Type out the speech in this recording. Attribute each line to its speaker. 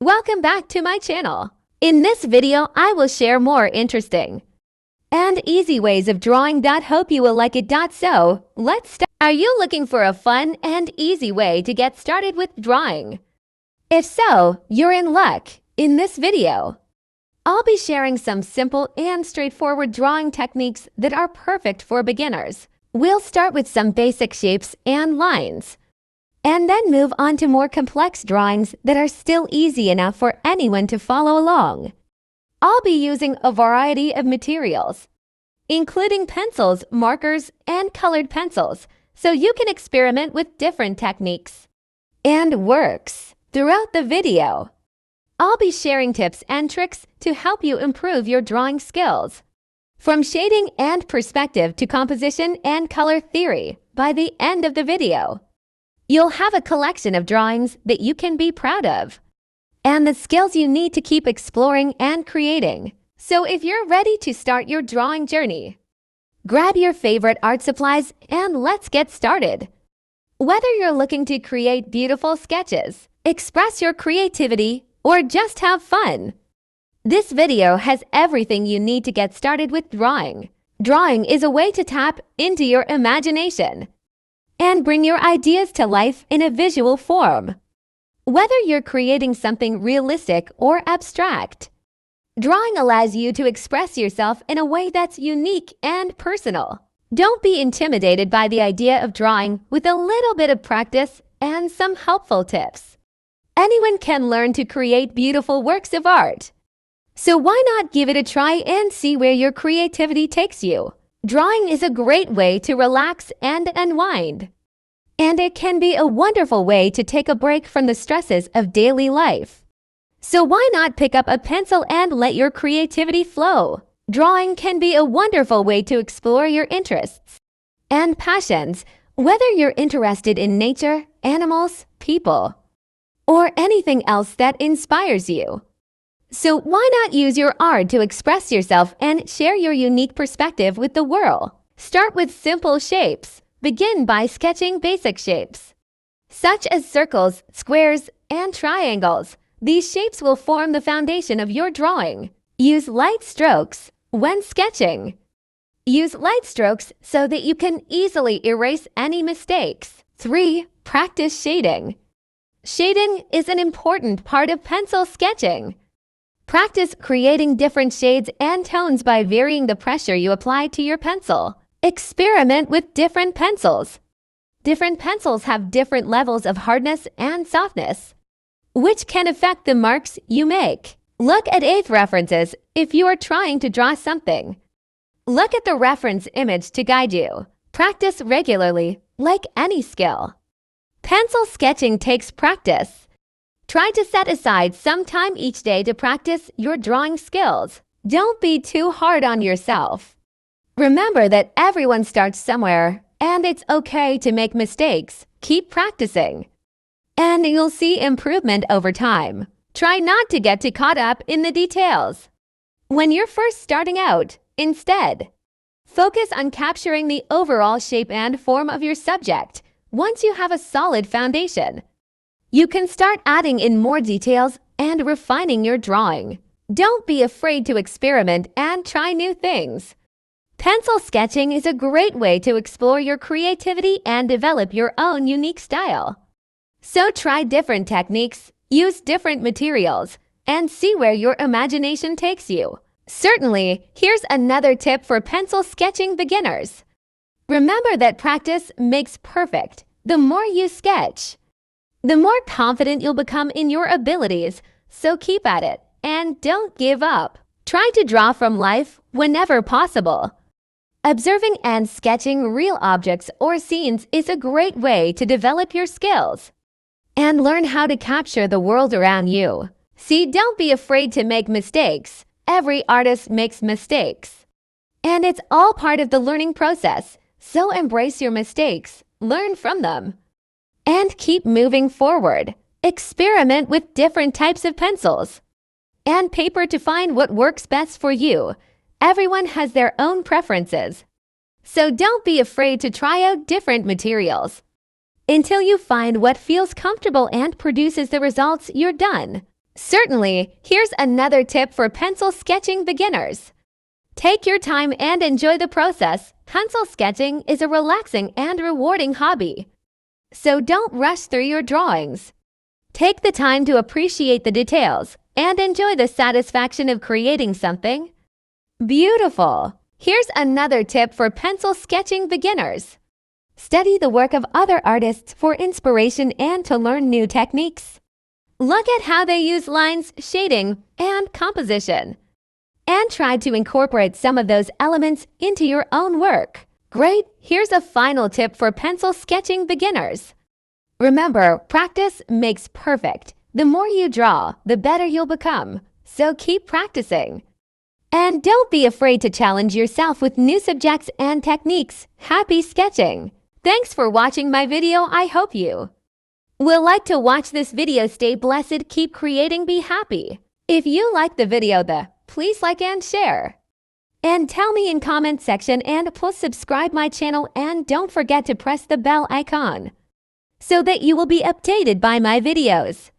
Speaker 1: Welcome back to my channel. In this video, I will share more interesting and easy ways of drawing. Hope you will like it. So, let's start. Are you looking for a fun and easy way to get started with drawing? If so, you're in luck. In this video, I'll be sharing some simple and straightforward drawing techniques that are perfect for beginners. We'll start with some basic shapes and lines, and then move on to more complex drawings that are still easy enough for anyone to follow along. I'll be using a variety of materials, including pencils, markers, and colored pencils, so you can experiment with different techniques and works. Throughout the video, I'll be sharing tips and tricks to help you improve your drawing skills. From shading and perspective to composition and color theory, by the end of the video, you'll have a collection of drawings that you can be proud of, and the skills you need to keep exploring and creating. So if you're ready to start your drawing journey, grab your favorite art supplies and let's get started. Whether you're looking to create beautiful sketches, express your creativity, or just have fun, this video has everything you need to get started with drawing. Drawing is a way to tap into your imagination and bring your ideas to life in a visual form. Whether you're creating something realistic or abstract, drawing allows you to express yourself in a way that's unique and personal. Don't be intimidated by the idea of drawing. With a little bit of practice and some helpful tips, anyone can learn to create beautiful works of art. So why not give it a try and see where your creativity takes you? Drawing is a great way to relax and unwind, and it can be a wonderful way to take a break from the stresses of daily life. So why not pick up a pencil and let your creativity flow? Drawing can be a wonderful way to explore your interests and passions, whether you're interested in nature, animals, people, or anything else that inspires you. So why not use your art to express yourself and share your unique perspective with the world? Start with simple shapes. Begin by sketching basic shapes, such as circles, squares, and triangles. These shapes will form the foundation of your drawing. Use light strokes when sketching. Use light strokes so that you can easily erase any mistakes. 3. Practice shading. Shading is an important part of pencil sketching. Practice creating different shades and tones by varying the pressure you apply to your pencil. Experiment with different pencils. Different pencils have different levels of hardness and softness, which can affect the marks you make. Look at references if you are trying to draw something. Look at the reference image to guide you. Practice regularly, like any skill. Pencil sketching takes practice. Try to set aside some time each day to practice your drawing skills. Don't be too hard on yourself. Remember that everyone starts somewhere, and it's okay to make mistakes. Keep practicing, and you'll see improvement over time. Try not to get too caught up in the details when you're first starting out. Instead, focus on capturing the overall shape and form of your subject. Once you have a solid foundation, you can start adding in more details and refining your drawing. Don't be afraid to experiment and try new things. Pencil sketching is a great way to explore your creativity and develop your own unique style. So try different techniques, use different materials, and see where your imagination takes you. Certainly, here's another tip for pencil sketching beginners. Remember that practice makes perfect. The more you sketch, the more confident you'll become in your abilities. So keep at it and don't give up. Try to draw from life whenever possible. Observing and sketching real objects or scenes is a great way to develop your skills and learn how to capture the world around you. See, don't be afraid to make mistakes. Every artist makes mistakes, and it's all part of the learning process. So embrace your mistakes, learn from them, and keep moving forward. Experiment with different types of pencils and paper to find what works best for you. Everyone has their own preferences, so don't be afraid to try out different materials until you find what feels comfortable and produces the results you're done. Certainly, here's another tip for pencil sketching beginners. Take your time and enjoy the process. Pencil sketching is a relaxing and rewarding hobby. So don't rush through your drawings. Take the time to appreciate the details and enjoy the satisfaction of creating something beautiful. Here's another tip for pencil sketching beginners. Study the work of other artists for inspiration and to learn new techniques. Look at how they use lines, shading, and composition, and try to incorporate some of those elements into your own work. Great! Here's a final tip for pencil sketching beginners. Remember, practice makes perfect. The more you draw, the better you'll become. So keep practicing. And don't be afraid to challenge yourself with new subjects and techniques. Happy sketching! Thanks for watching my video. I hope you will like to watch this video. Stay blessed, keep creating, be happy. If you like the video, please like and share. And tell me in comment section, and plus subscribe my channel, and don't forget to press the bell icon so that you will be updated by my videos.